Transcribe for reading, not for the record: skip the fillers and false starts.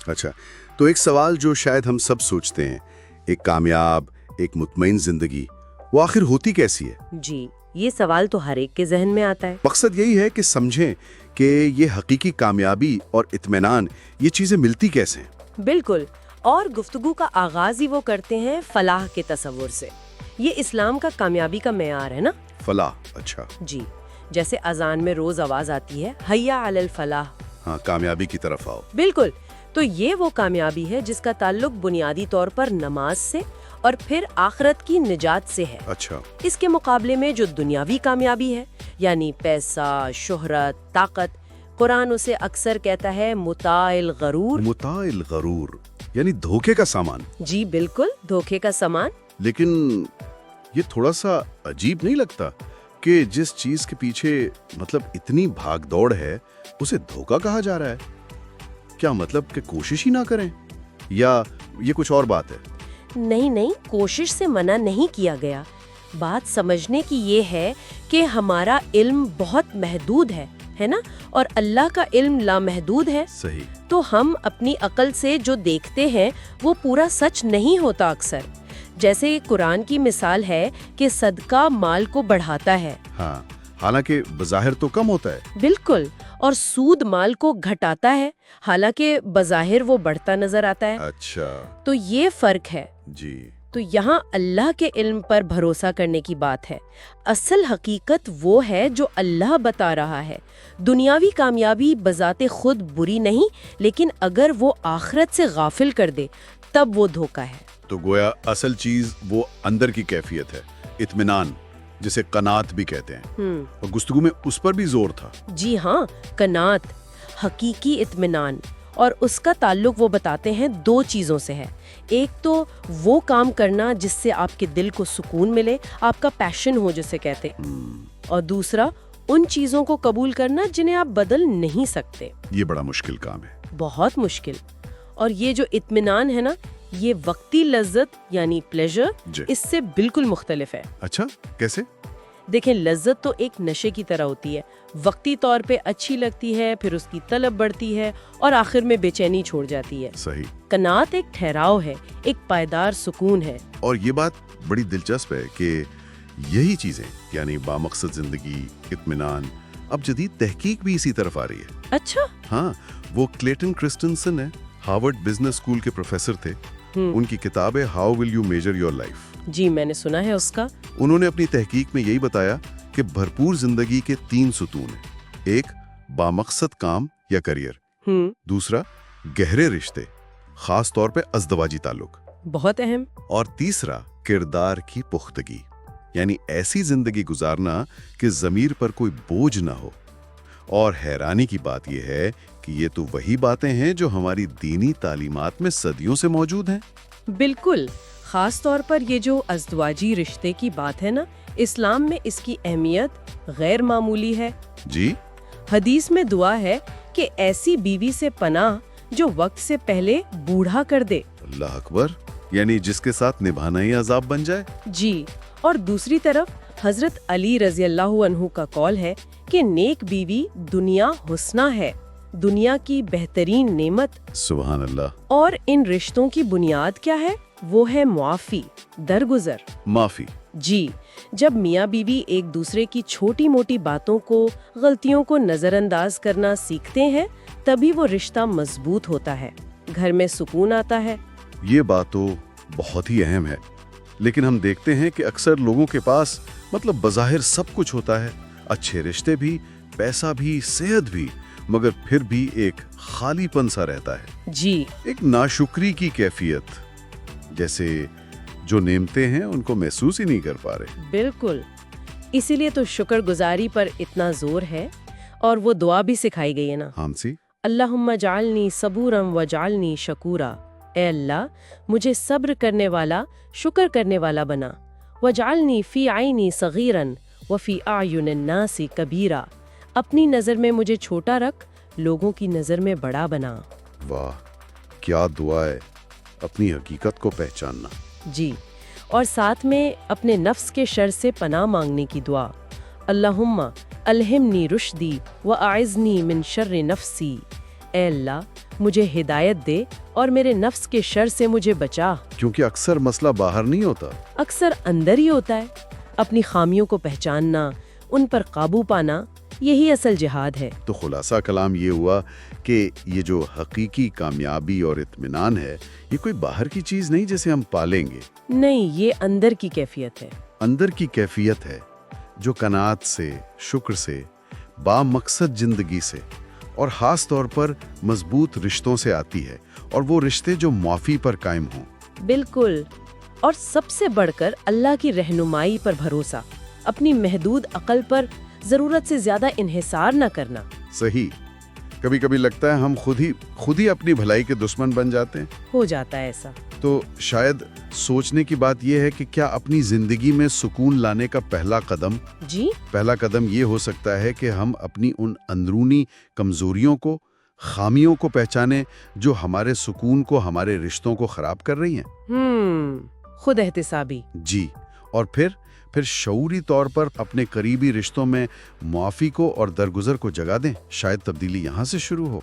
اچھا، تو ایک سوال جو شاید ہم سب سوچتے ہیں، ایک کامیاب، ایک مطمئن زندگی وہ آخر ہوتی کیسی ہے؟ جی، یہ سوال تو ہر ایک کے ذہن میں آتا ہے۔ مقصد یہی ہے کہ سمجھیں کہ یہ حقیقی کامیابی اور اطمینان یہ چیزیں ملتی کیسے ہیں۔ بالکل، اور گفتگو کا آغاز ہی وہ کرتے ہیں فلاح کے تصور سے۔ یہ اسلام کا کامیابی کا معیار ہے نا؟ فلاح، اچھا۔ جی، جیسے اذان میں روز آواز آتی ہے، حیا علی الفلاح۔ ہاں، کامیابی کی طرف آؤ۔ بالکل، تو یہ وہ کامیابی ہے جس کا تعلق بنیادی طور پر نماز سے اور پھر آخرت کی نجات سے ہے۔ اچھا، اس کے مقابلے میں جو دنیاوی کامیابی ہے، یعنی پیسہ، شہرت، طاقت، قرآن اسے اکثر کہتا ہے متاع الغرور۔ متاع الغرور یعنی دھوکے کا سامان۔ جی بالکل، دھوکے کا سامان۔ لیکن یہ تھوڑا سا عجیب نہیں لگتا کہ جس چیز کے پیچھے مطلب اتنی بھاگ دوڑ ہے اسے دھوکا کہا جا رہا ہے؟ کیا مطلب کہ کوشش ہی نہ کریں، یا یہ کچھ اور بات ہے؟ نہیں، کوشش سے منع نہیں کیا گیا۔ بات سمجھنے کی یہ ہے کہ ہمارا علم بہت محدود ہے نا، اور اللہ کا علم لامحدود ہے۔ صحیح۔ تو ہم اپنی عقل سے جو دیکھتے ہیں وہ پورا سچ نہیں ہوتا اکثر۔ جیسے قرآن کی مثال ہے کہ صدقہ مال کو بڑھاتا ہے، ہاں، حالانکہ بظاہر تو کم ہوتا ہے۔ بالکل، اور سود مال کو گھٹاتا ہے، حالانکہ بظاہر وہ بڑھتا نظر آتا ہے۔ اچھا، تو یہ فرق ہے۔ جی۔ تو یہاں اللہ کے علم پر بھروسہ کرنے کی بات ہے۔ اصل حقیقت وہ ہے جو اللہ بتا رہا ہے۔ دنیاوی کامیابی بذات خود بری نہیں، لیکن اگر وہ آخرت سے غافل کر دے تب وہ دھوکہ ہے۔ تو گویا اصل چیز وہ اندر کی کیفیت ہے، اطمینان، جسے قناعت بھی کہتے ہیں، اور گفتگو میں اس پر بھی زور تھا۔ جی ہاں، قناعت، حقیقی اطمینان، اور اس کا تعلق وہ بتاتے ہیں دو چیزوں سے ہے۔ ایک تو وہ کام کرنا جس سے آپ کے دل کو سکون ملے، آپ کا پیشن ہو جسے کہتے ہیں، اور دوسرا ان چیزوں کو قبول کرنا جنہیں آپ بدل نہیں سکتے۔ یہ بڑا مشکل کام ہے۔ بہت مشکل۔ اور یہ جو اطمینان ہے نا، یہ وقتی لذت یعنی پلیزر جی۔ اس سے بالکل مختلف ہے۔ اچھا، کیسے؟ دیکھیں، لذت تو ایک نشے کی طرح ہوتی ہے، وقتی طور پہ اچھی لگتی ہے، پھر اس کی طلب بڑھتی ہے اور آخر میں بے چینی چھوڑ جاتی ہے۔ صحیح۔ قناعت ایک ٹھہراؤ ہے، ایک پائیدار سکون ہے۔ اور یہ بات بڑی دلچسپ ہے کہ یہی چیزیں یعنی بامقصد زندگی، اطمینان، اب جدید تحقیق بھی اسی طرف آ رہی ہے۔ اچھا، ہاں، وہ کلیٹن کرسٹنسن ہے، ہارورڈ بزنس اسکول کے پروفیسر تھے۔ ان کی کتاب ہے how will you measure your life. جی میں نے سنا ہے اس کا۔ انہوں نے اپنی تحقیق میں یہی بتایا کہ بھرپور زندگی کے 3 ستون ہیں۔ ایک، بامقصد کام یا کریئر۔ دوسرا، گہرے رشتے، خاص طور پہ ازدواجی تعلق۔ بہت اہم۔ اور تیسرا، کردار کی پختگی، یعنی ایسی زندگی گزارنا کہ ضمیر پر کوئی بوجھ نہ ہو۔ اور حیرانی کی بات یہ ہے کہ یہ تو وہی باتیں ہیں جو ہماری دینی تعلیمات میں صدیوں سے موجود ہیں۔ بالکل، خاص طور پر یہ جو ازدواجی رشتے کی بات ہے نا، اسلام میں اس کی اہمیت غیر معمولی ہے۔ جی؟ حدیث میں دعا ہے کہ ایسی بیوی سے پناہ جو وقت سے پہلے بوڑھا کر دے۔ اللہ اکبر، یعنی جس کے ساتھ نبھانا ہی عذاب بن جائے۔ جی، اور دوسری طرف حضرت علی رضی اللہ عنہ کا قول ہے کہ نیک بیوی دنیا حسنہ ہے، دنیا کی بہترین نعمت۔ سبحان اللہ۔ اور ان رشتوں کی بنیاد کیا ہے؟ وہ ہے معافی، درگزر، معافی۔ جی، جب میاں بیوی ایک دوسرے کی چھوٹی موٹی باتوں کو، غلطیوں کو نظر انداز کرنا سیکھتے ہیں، تبھی وہ رشتہ مضبوط ہوتا ہے، گھر میں سکون آتا ہے۔ یہ بات تو بہت ہی اہم ہے، لیکن ہم دیکھتے ہیں کہ اکثر لوگوں کے پاس مطلب بظاہر سب کچھ ہوتا ہے، اچھے رشتے بھی، پیسہ بھی، صحت بھی، مگر پھر بھی ایک خالی پن سا رہتا ہے۔ جی، ایک ناشکری کی کیفیت، جیسے جو نعمتیں ہیں ان کو محسوس ہی نہیں کر پا رہے۔ بالکل، اسی لیے تو شکر گزاری پر اتنا زور ہے، اور وہ دعا بھی سکھائی گئی ہے نا، ہانسی، اللہم جعلنی صبورا وجعلنی شکورا۔ اے اللہ، مجھے صبر کرنے والا، شکر کرنے والا بنا۔ وجعلنی فی عینی صغیرا وفی اعین الناس کبیرا۔ اپنی نظر میں مجھے چھوٹا رکھ، لوگوں کی نظر میں بڑا بنا۔ واہ، کیا دعا ہے، اپنی حقیقت کو پہچاننا۔ جی، اور ساتھ میں اپنے نفس کے شر سے پناہ مانگنے کی دعا، اللہم الہمنی رشدی واعذنی من شر نفسی۔ اے اللہ، مجھے ہدایت دے اور میرے نفس کے شر سے مجھے بچا۔ کیونکہ اکثر مسئلہ باہر نہیں ہوتا، اکثر اندر ہی ہوتا ہے۔ اپنی خامیوں کو پہچاننا، ان پر قابو پانا، یہی اصل جہاد ہے۔ تو خلاصہ کلام یہ ہوا کہ یہ جو حقیقی کامیابی اور اطمینان ہے، یہ کوئی باہر کی چیز نہیں جسے ہم پالیں گے، نہیں، یہ اندر کی کیفیت ہے۔ اندر کی کیفیت ہے جو قناعت سے، شکر سے، با مقصد زندگی سے اور خاص طور پر مضبوط رشتوں سے آتی ہے، اور وہ رشتے جو معافی پر قائم ہوں۔ بالکل، اور سب سے بڑھ کر اللہ کی رہنمائی پر بھروسہ، اپنی محدود عقل پر ضرورت سے زیادہ انحصار نہ کرنا۔ صحیح، کبھی کبھی لگتا ہے ہم خود ہی اپنی بھلائی کے دشمن بن جاتے ہیں۔ ہو جاتا ہے ایسا۔ تو شاید سوچنے کی بات یہ ہے کہ کیا اپنی زندگی میں سکون لانے کا پہلا قدم یہ ہو سکتا ہے کہ ہم اپنی ان اندرونی کمزوریوں کو، خامیوں کو پہچانیں جو ہمارے سکون کو، ہمارے رشتوں کو خراب کر رہی ہیں۔ خود احتسابی۔ جی، اور پھر شعوری طور پر اپنے قریبی رشتوں میں معافی کو اور درگزر کو جگہ دیں۔ شاید تبدیلی یہاں سے شروع ہو۔